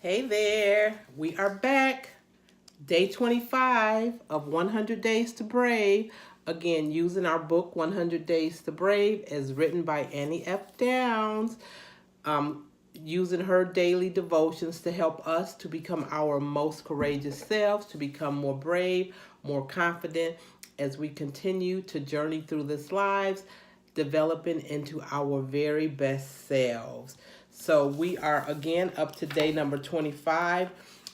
Hey there, we are back. Day 25 of 100 Days to Brave. Again, using our book 100 Days to Brave as written by Annie F. Downs. Um, Using her daily devotions to help us to become our most courageous selves, to become more brave, more confident as we continue to journey through this lives, developing into our very best selves. So we are again up to day number 25.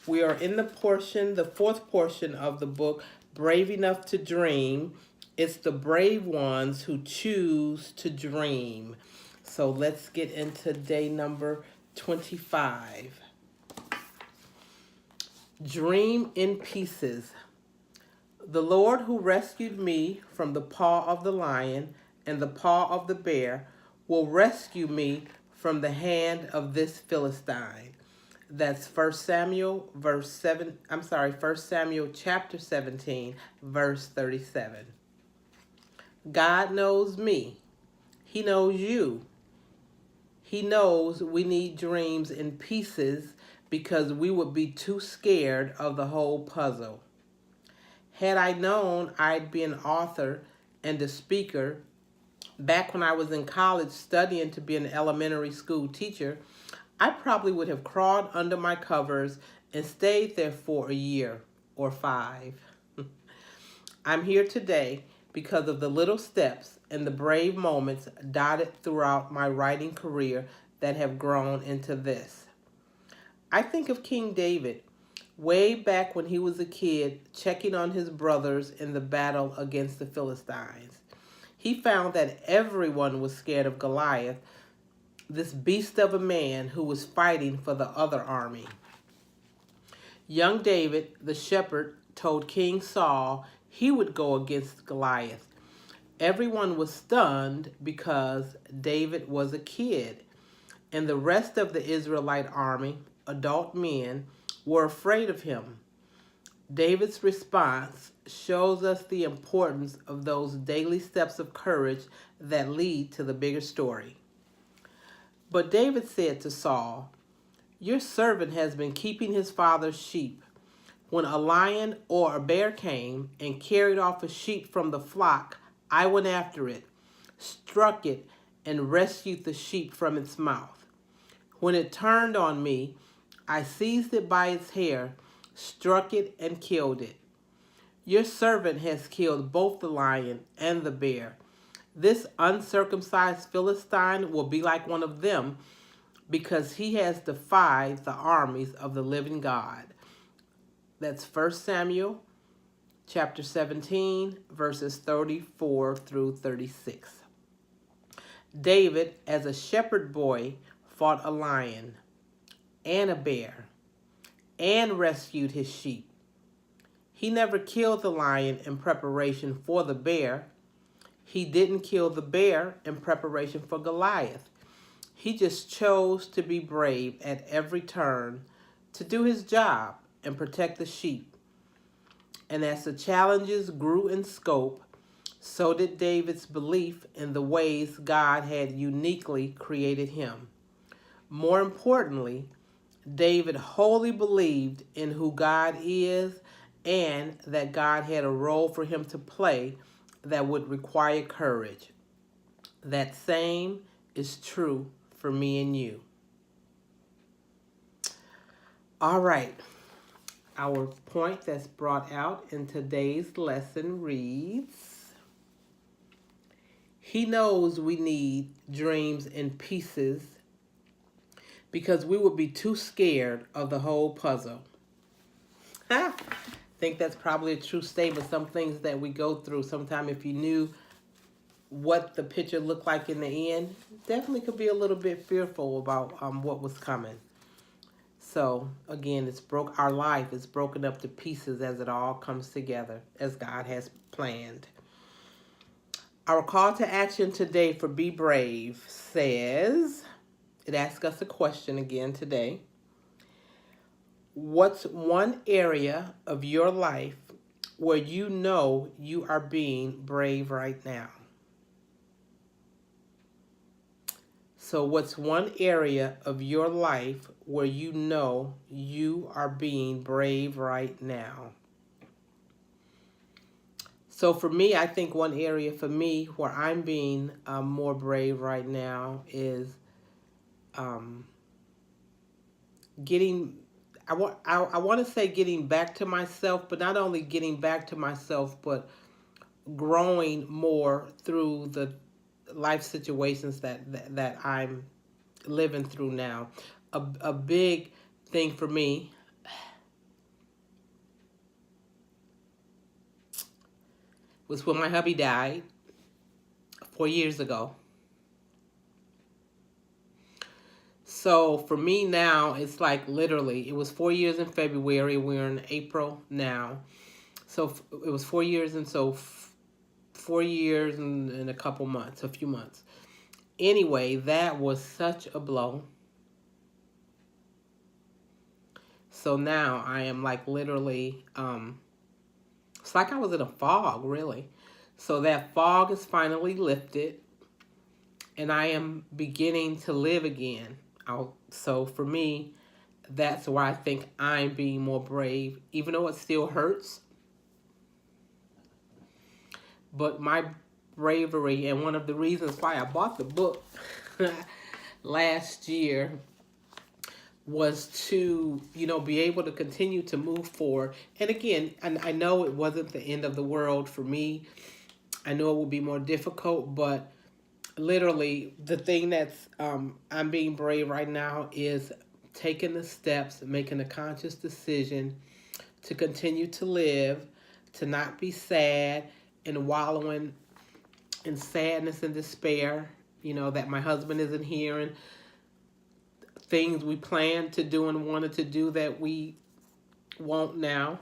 We are in the fourth portion of the book, Brave Enough to Dream. It's the brave ones who choose to dream. So let's get into day number 25. Dream in pieces. The Lord who rescued me from the paw of the lion and the paw of the bear will rescue me from the hand of this Philistine. That's First Samuel chapter 17, verse 37. God knows me. He knows you. He knows we need dreams in pieces because we would be too scared of the whole puzzle. Had I known I'd be an author and a speaker back when I was in college studying to be an elementary school teacher, I probably would have crawled under my covers and stayed there for a year or 5. I'm here today because of the little steps and the brave moments dotted throughout my writing career that have grown into this. I think of King David way back when he was a kid checking on his brothers in the battle against the Philistines. He found that everyone was scared of Goliath, this beast of a man who was fighting for the other army. Young David, the shepherd, told King Saul he would go against Goliath. Everyone was stunned because David was a kid, and the rest of the Israelite army, adult men, were afraid of him. David's response shows us the importance of those daily steps of courage that lead to the bigger story. But David said to Saul, "Your servant has been keeping his father's sheep. When a lion or a bear came and carried off a sheep from the flock, I went after it, struck it, and rescued the sheep from its mouth. When it turned on me, I seized it by its hair, struck it, and killed it. Your servant has killed both the lion and the bear. This uncircumcised Philistine will be like one of them because he has defied the armies of the living God." That's First Samuel chapter 17, verses 34 through 36. David, as a shepherd boy, fought a lion and a bear and rescued his sheep. He never killed the lion in preparation for the bear. He didn't kill the bear in preparation for Goliath. He just chose to be brave at every turn, to do his job and protect the sheep. And as the challenges grew in scope, so did David's belief in the ways God had uniquely created him. More importantly, David wholly believed in who God is and that God had a role for him to play that would require courage. That same is true for me and you. All right. Our point that's brought out in today's lesson reads, he knows we need dreams in pieces because we would be too scared of the whole puzzle. I think that's probably a true statement. Some things that we go through, sometime if you knew what the picture looked like in the end, definitely could be a little bit fearful about what was coming. So again, our life is broken up to pieces as it all comes together as God has planned. Our call to action today for Be Brave says, it asks us a question again today. What's one area of your life where you know you are being brave right now? So what's one area of your life where you know you are being brave right now? So for me, I think one area for me where I'm being more brave right now is um, getting. I want to say getting back to myself, but not only getting back to myself, but growing more through the life situations that I'm living through now. A big thing for me was when my hubby died 4 years ago. So for me now, it's like literally, it was 4 years in February. We're in April now. So it was 4 years, and so 4 years and a couple months, a few months. Anyway, that was such a blow. So now I am like literally, it's like I was in a fog, really. So that fog is finally lifted, and I am beginning to live again. So for me, that's why I think I'm being more brave, even though it still hurts. But my bravery, and one of the reasons why I bought the book last year, was to, be able to continue to move forward. And again, I know it wasn't the end of the world for me. I know it will be more difficult, but literally the thing that's I'm being brave right now is taking the steps, making a conscious decision to continue to live, to not be sad and wallowing in sadness and despair, that my husband isn't here, and things we planned to do and wanted to do that we won't now.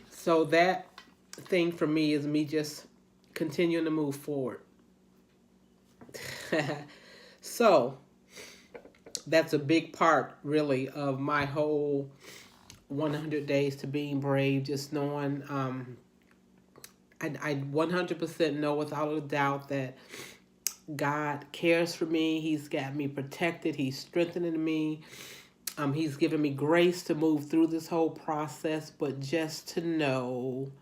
So that thing for me is me just continuing to move forward. So that's a big part, really, of my whole 100 days to being brave. Just knowing, I 100% know without a doubt that God cares for me. He's got me protected. He's strengthening me. He's given me grace to move through this whole process. But just to know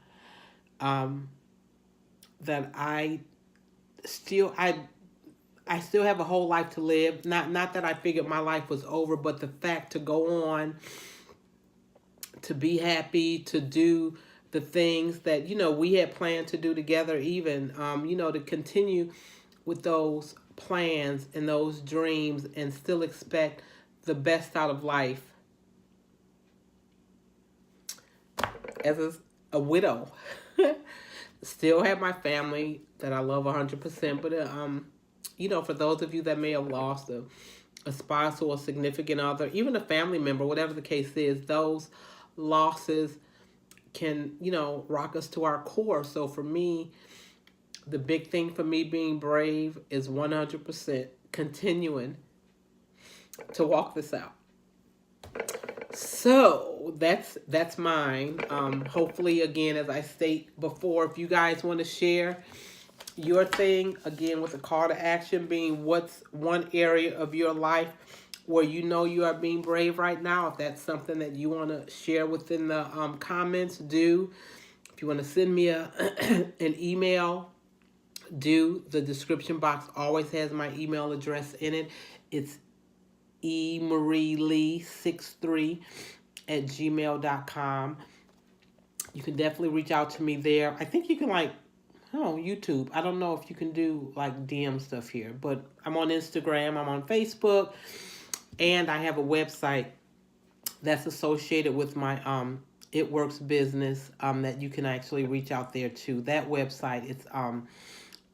that I still have a whole life to live. Not that I figured my life was over, but the fact to go on, to be happy, to do the things that we had planned to do together, even to continue with those plans and those dreams and still expect the best out of life as a widow. Still have my family that I love 100%, but for those of you that may have lost a spouse or a significant other, even a family member, whatever the case is, those losses can, rock us to our core. So for me, the big thing for me being brave is 100% continuing to walk this out. So that's mine. Hopefully, again, as I state before, if you guys want to share your thing, again, with a call to action being what's one area of your life where you are being brave right now. If that's something that you want to share within the comments, do. If you want to send me an email, do. The description box always has my email address in it. It's emarilee63@gmail.com. You can definitely reach out to me there. I think you can YouTube. I don't know if you can do DM stuff here, but I'm on Instagram, I'm on Facebook, and I have a website that's associated with my It Works business that you can actually reach out there to. That website, it's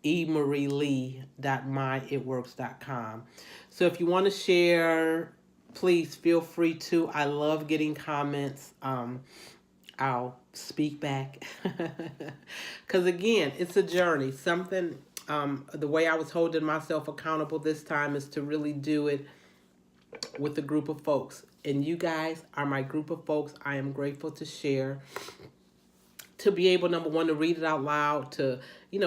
emarilee.myitworks.com. So if you want to share, please feel free to. I love getting comments. I'll speak back. Because again, it's a journey. Something, the way I was holding myself accountable this time is to really do it with a group of folks. And you guys are my group of folks. I am grateful to share. To be able, number one, to read it out loud, to,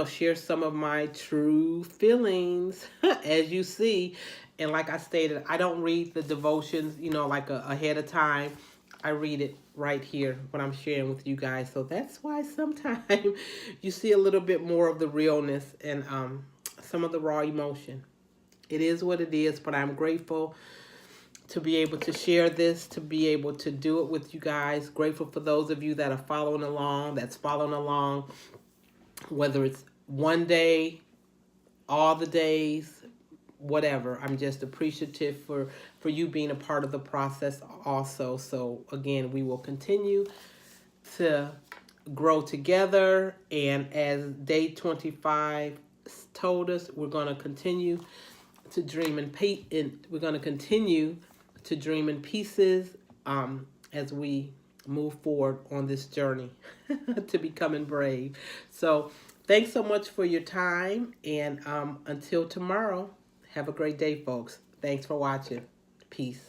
share some of my true feelings, as you see. And like I stated, I don't read the devotions, like ahead of time. I read it right here when I'm sharing with you guys. So that's why sometimes you see a little bit more of the realness and some of the raw emotion. It is what it is, but I'm grateful to be able to share this, to be able to do it with you guys. Grateful for those of you that are following along, whether it's one day, all the days, whatever. I'm just appreciative for you being a part of the process also. So again, we will continue to grow together, and as day 25 told us, we're going to continue to dream we're going to continue to dream in pieces as we move forward on this journey to becoming brave. So thanks so much for your time, and until tomorrow, have a great day, folks. Thanks for watching. Peace.